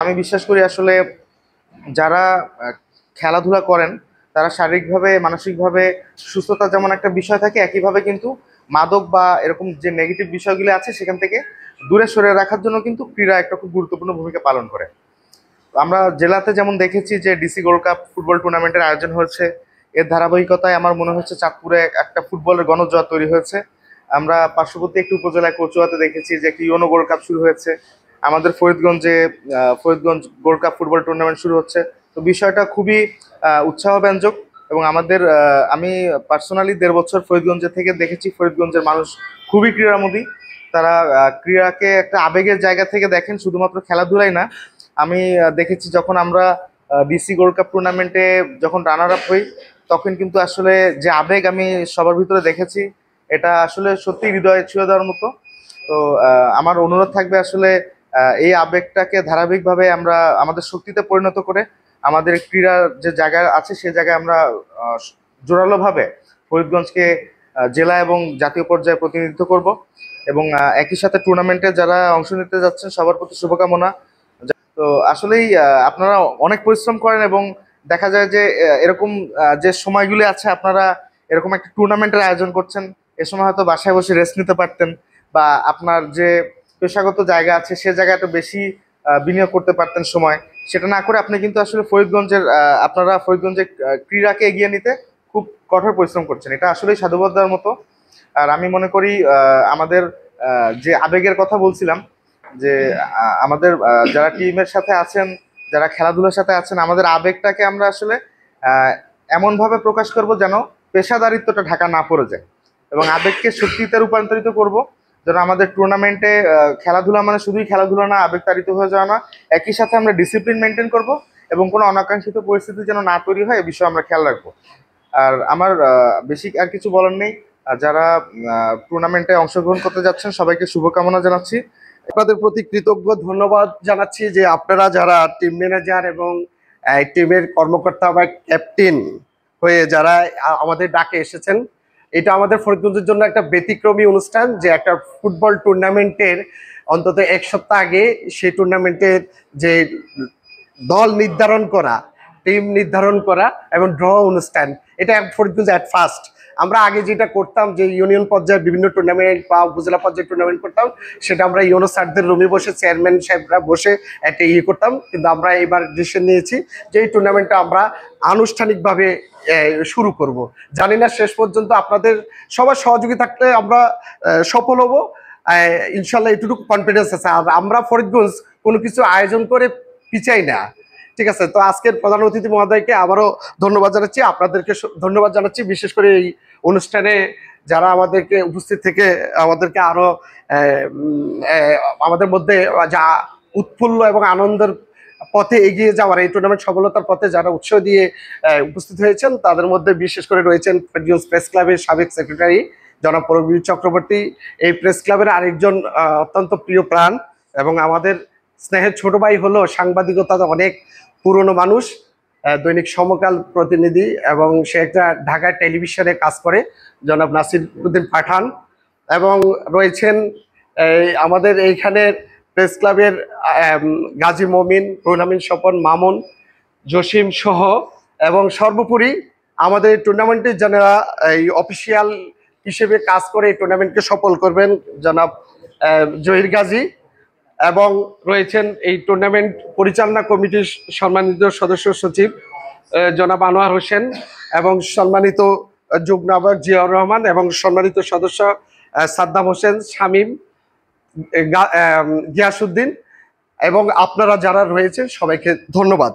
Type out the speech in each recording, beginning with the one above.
আমি বিশ্বাস করি আসলে যারা খেলাধুলা করেন তারা শারীরিকভাবে মানসিকভাবে সুস্থতা যেমন একটা বিষয় থাকে, একইভাবে কিন্তু মাদক বা এরকম যে নেগেটিভ বিষয়গুলো আছে সেখান থেকে দূরে সরে রাখার জন্য কিন্তু ক্রীড়া একটা খুব গুরুত্বপূর্ণ ভূমিকা পালন করে। আমরা জেলাতে যেমন দেখেছি যে ডিসি গোল্ড কাপ ফুটবল টুর্নামেন্টের আয়োজন হয়েছে, এর ধারাবাহিকতায় আমার মনে হচ্ছে চাঁদপুরে একটা ফুটবলের গণজোয়ার তৈরি হয়েছে। আমরা পার্শ্ববর্তী একটি উপজেলায় কচুয়াতে দেখেছি যে একটি ইউনো গোল্ড কাপ শুরু হয়েছে। আমাদের Faridganj gold cup football tournament শুরু হচ্ছে। তো বিষয়টা খুবই উৎসাহব্যঞ্জক। এবং আমি পার্সোনালি 1.5 বছর ফরিদগঞ্জে থেকে দেখেছি ফরিদগঞ্জের মানুষ খুবই ক্রীড়ামোদী। তারা ক্রীড়াকে একটা আবেগের জায়গা থেকে দেখেন, শুধুমাত্র খেলাধুলাই না। আমি দেখেছি যখন আমরা ডিসি গোল্ড কাপ টুর্নামেন্টে যখন রানার আপ হই, তখন কিন্তু আসলে যে আবেগ আমি সবার ভিতরে দেখেছি, এটা আসলে সত্যি হৃদয়ে ছুঁয়ে দেওয়ার মতো। তো আমার অনুরোধ থাকবে আসলে এই আবেগটাকে ধারাবাহিকভাবে আমরা আমাদের শক্তিতে পরিণত করে আমাদের ক্রীড়ার যে জায়গা আছে সেই জায়গায় আমরা জোরালোভাবে ফরিদগঞ্জকে জেলা এবং জাতীয় পর্যায়ে প্রতিনিধিত্ব করব। এবং একই সাথে টুর্নামেন্টে যারা অংশ নিতে যাচ্ছেন সবার প্রতি শুভকামনা। তো আসলেই আপনারা অনেক পরিশ্রম করেন এবং দেখা যায় যে এরকম যে সময়গুলি আছে আপনারা এরকম একটা টুর্নামেন্টের আয়োজন করছেন, এ সময় হয়তো বাসায় বসে রেস্ট নিতে পারতেন, বা আপনার যে পেশাগত জায়গা আছে সে জায়গায় একটু বেশি বিনিয়োগ করতে পারতেন সময়। সেটা না করে আপনি কিন্তু আসলে আপনারা ফরিদগঞ্জের ক্রীড়াকে এগিয়ে নিতে খুব কঠোর পরিশ্রম করছেন। এটা আসলেই সাধুবাদ দেওয়ার মতো। আর আমি মনে করি আমাদের যে আবেগের কথা বলছিলাম, যে আমাদের যারা টিমের সাথে আছেন, যারা খেলাধুলার সাথে আছেন, আমাদের আবেগটাকে আমরা আসলে এমনভাবে প্রকাশ করব যেন পেশাদারিত্বটা ঢাকা না পড়ে যায়, এবং আবেগকে শক্তিতে রূপান্তরিত করব যেন আমাদের টুর্নামেন্টে খেলাধুলা মানে শুধুই খেলাধুলা না, আবেগতাড়িত হয়ে যাওয়া না। একই সাথে আমরা ডিসিপ্লিন মেনটেন করব এবং কোনো অনাকাঙ্ক্ষিত পরিস্থিতি যেন না তৈরি হয় এ বিষয়ে আমরা খেয়াল রাখবো। আর আমার বেশি আর কিছু বলার নেই। যারা টুর্নামেন্টে অংশগ্রহণ করতে যাচ্ছেন সবাইকে শুভকামনা জানাচ্ছি। আপনাদের প্রতি কৃতজ্ঞ ধন্যবাদ জানাচ্ছি যে আপনারা যারা টিম ম্যানেজার এবং টিমের কর্মকর্তা বা ক্যাপ্টেন হয়ে যারা আমাদের ডাকে এসেছেন। এটা আমাদের ফরিদগঞ্জের জন্য একটা ব্যতিক্রমী অনুষ্ঠান, যে একটা ফুটবল টুর্নামেন্টের অন্তত 1 সপ্তাহ আগে সেই টুর্নামেন্টের যে দল নির্ধারণ করা, টিম নির্ধারণ করা এবং ড্র অনুষ্ঠান, এটা ফরিদগঞ্জ অ্যাট ফার্স্ট। আমরা আগে যেটা করতাম যে ইউনিয়ন পর্যায়ে বিভিন্ন টুর্নামেন্ট বা উপজেলা পর্যায়ে টুর্নামেন্ট করতাম, সেটা আমরা ইউনো স্যারদের রুমে বসে চেয়ারম্যান সাহেবরা বসে একটা করতাম। কিন্তু আমরা এবার ডিসিশন নিয়েছি যে এই টুর্নামেন্টটা আমরা আনুষ্ঠানিকভাবে শুরু করব। জানি না শেষ পর্যন্ত আপনাদের সবার সহযোগী থাকলে আমরা সফল হব ইনশাল্লাহ, এটুকু কনফিডেন্স আছে। আর আমরা ফরিদগঞ্জ কোনো কিছু আয়োজন করে পিছাই না। ঠিক আছে, তো আজকের প্রধান অতিথি মহোদয়কে আবারও ধন্যবাদ জানাচ্ছি, আপনাদেরকে ধন্যবাদ জানাচ্ছি। বিশেষ করে এই অনুষ্ঠানে যারা আমাদেরকে উপস্থিত থেকে আমাদেরকে আরো আমাদের মধ্যে যা উৎফুল্ল এবং আনন্দের পথে এগিয়ে যাওয়ার, এই টুর্নামেন্ট সফলতার পথে যারা উৎসাহ দিয়ে উপস্থিত হয়েছেন, তাদের মধ্যে বিশেষ করে রয়েছেন ফরিদগঞ্জ প্রেস ক্লাবের সাবেক সেক্রেটারি জনাব প্রবীর চক্রবর্তী, এই প্রেস ক্লাবের আরেকজন অত্যন্ত প্রিয় প্রাণ এবং আমাদের স্নেহের ছোট ভাই হলো সাংবাদিকতা অনেক পুরনো মানুষ, দৈনিক সমকাল প্রতিনিধি, এবং সে একটা ঢাকা টেলিভিশনে কাজ করে, জনাব নাসির উদ্দিন পাঠান। এবং রয়েছেন আমাদের এইখানের প্রেস ক্লাবের গাজী মমিন, রুহুল আমিন স্বপন, মামুন, জসিম সহ, এবং সর্বোপরি আমাদের টুর্নামেন্টের যারা এই অফিসিয়াল হিসেবে কাজ করে এই টুর্নামেন্টকে সফল করবেন জনাব জহির গাজী, এবং রয়েছেন এই টুর্নামেন্ট পরিচালনা কমিটির সম্মানিত সদস্য সচিব জনাব আনোয়ার হোসেন, এবং সম্মানিত যুগ্ম আহ্বায়ক জিয়াউর রহমান, এবং সম্মানিত সদস্য সাদ্দাম হোসেন, শামীম, গিয়াসউদ্দিন, এবং আপনারা যারা রয়েছেন সবাইকে ধন্যবাদ।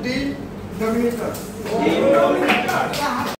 Team Dominator.